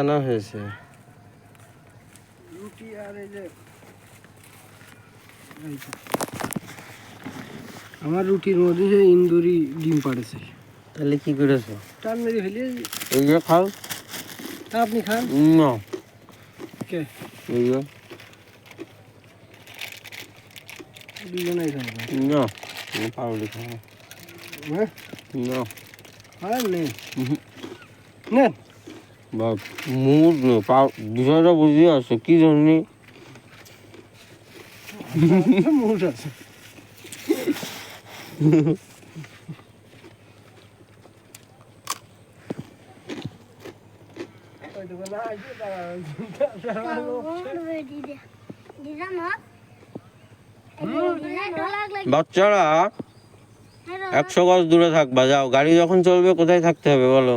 আনা হয়েছে? রুটি আর এই যে আমার রুটির মধ্যে ইন্দুরি ডিম পাড়েছে। তাহলে কি করেছো? টান মেরে ফেলে। এই যে খাও। আপনি খান না কে? এই যে দুজনেই খাবেন? না পাউরুটি খাও। হ্যাঁ না আর নেই নেন বাপ মুড নেই বিষয়টা বুঝে আসছে কি জন্যে মুড আছে। বাচ্চারা 100 গজ দূরে থাকবা, যাও। গাড়ি যখন চলবে কোথায় থাকতে হবে বলো?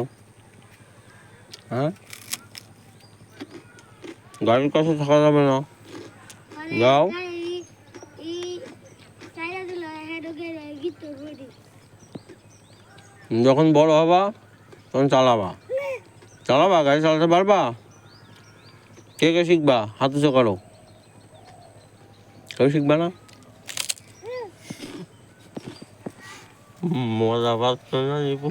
হ্যাঁ, গাড়ির কাছে থাকা যাবে না, যাও। যখন বড় হবা তখন চালাবা, গাড়ি চালাতে পারবা? কে কে শিখবা? হাত উঁচু করো। কেউ শিখবা না? মজা পাচ্ছ না দীপু?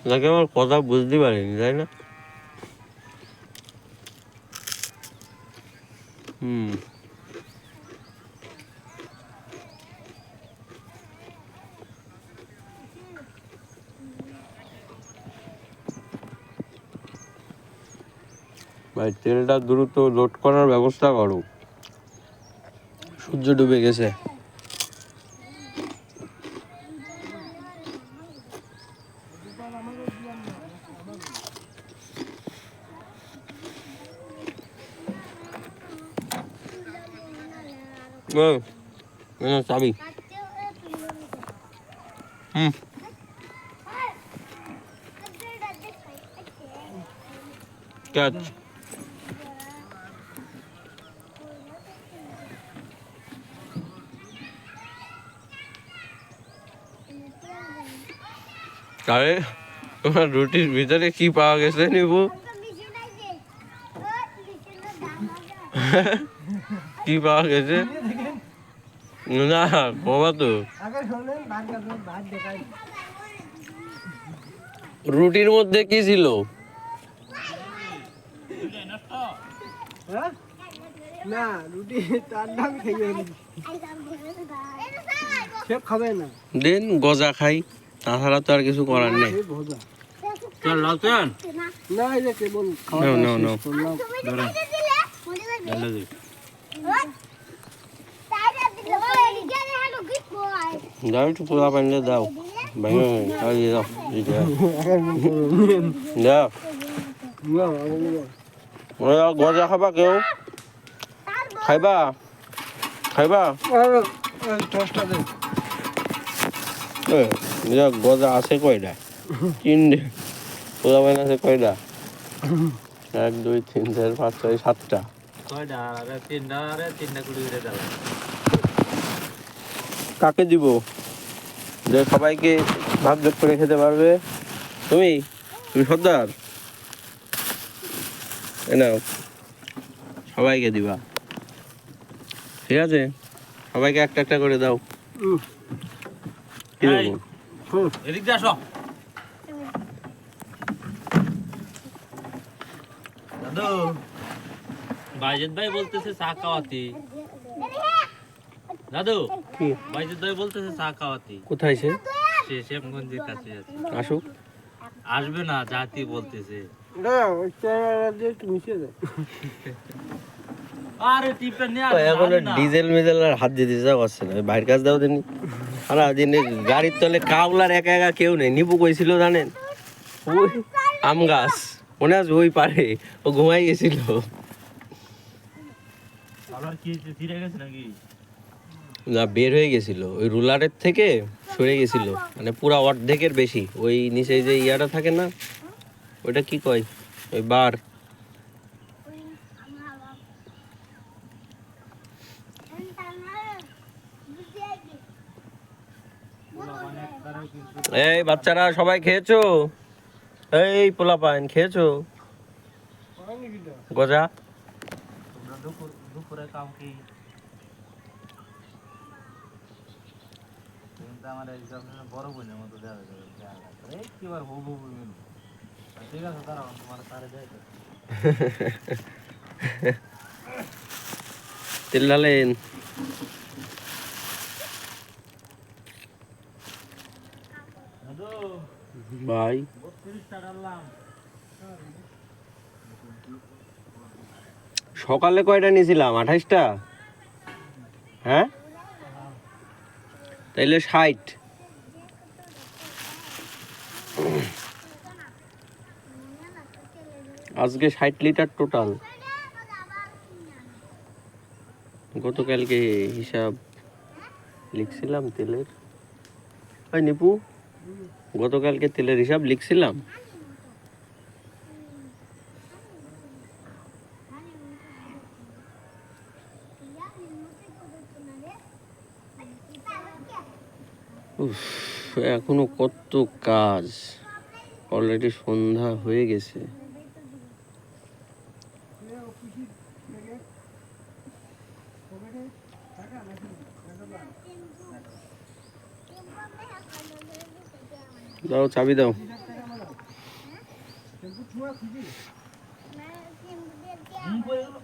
নাকি আমার কথা বুঝতে পারিনি, তাই না? ভাই তেলটা দ্রুত লোড করার ব্যবস্থা করো, সূর্য ডুবে গেছে। চাবি ক্যাচ। আরে তোমার রুটির ভিতরে কি পাওয়া গেছে নিবু? কি পাওয়া গেছে? না কবা তো রুটির মধ্যে কি ছিল? না রুটি তার নাম খাইয়ে সে খাবে না। দিন গজা খাই, তাছাড়া তো আর কিছু করার নেই। চল লালচন না এই যে কেবল খাওয়া শেষ করলাম। দাও একটু পোলা পানিলে দাও, ভেঙে দাও দাও। গজা খাবা? কেউ খাইবা? গজা আছে কয়টা? 3টে। পোলা পানি আছে কয়টা? 1 2 3 4 5 6 7টা। কাকে দিব যে সবাইকে ভাগ যোগ করে খেতে পারবে? তুমি সর্দার, নাও সবাইকে দিবা, ঠিক আছে? সবাইকে একটা একটা করে দাও। কি দেবো? এদিক দিয়ে আসো দাদু। বাইজিৎ ভাই বলতেছে চা খাওয়াতি। দাদু কি বাইজিৎ ভাই বলতেছে চা খাওয়াতি। কোথায় সে? সে শ্যামগঞ্জের কাছে আছে। আসুক। আসবে না, জাতি বলতেছে। আরে টিপটা নিয়ে এখন ডিজেল মিজেল আর হাত দিতে যা করছে না, বাইরের কাজ দাও দেনি। সারা দিন গাড়ির তলে কাউলার একা একা কেউ নেই। নিপু কইছিল জানেন, ওই আম গাছ মনে আছে, ওই পারে ও ঘুমাই গেছিল। না বের হয়ে গেছিল, ওই রুলারের থেকে সরে গেছিল, মানে পুরা অর্ধেকের বেশি। ওই নিচে যে ইয়াটা থাকে না, ওইটা কি কয়, ওই বার। এই বাচ্চারা সবাই খেয়েছো? এই পোলাপাইন খেয়েছো গজা? তোমরা দুপুরে কাউ কি? কিন্তু আমার একদম বড় বোনের মতো দেওয়া যাবে। এই কি বার হবু হবু মিলু। ঠিক আছে দাঁড়াও তোমার তারে দেয় তো। তেল ঢালেন। দাদু ভাই 32টা ডাললাম। সকালে কয়টা নিয়েছিলাম? 28টা। হ্যাঁ, তাইলে 60। আজকে 60 লিটার টোটাল। গতকালকে হিসাব লিখছিলাম তেলের। ভাই নিপু, গতকালকে তেলের হিসাব লিখছিলাম। উফ, এখনো কত কাজ, অলরেডি সন্ধ্যা হয়ে গেছে। দাও চাবি দাও। হুম, কই গেলো?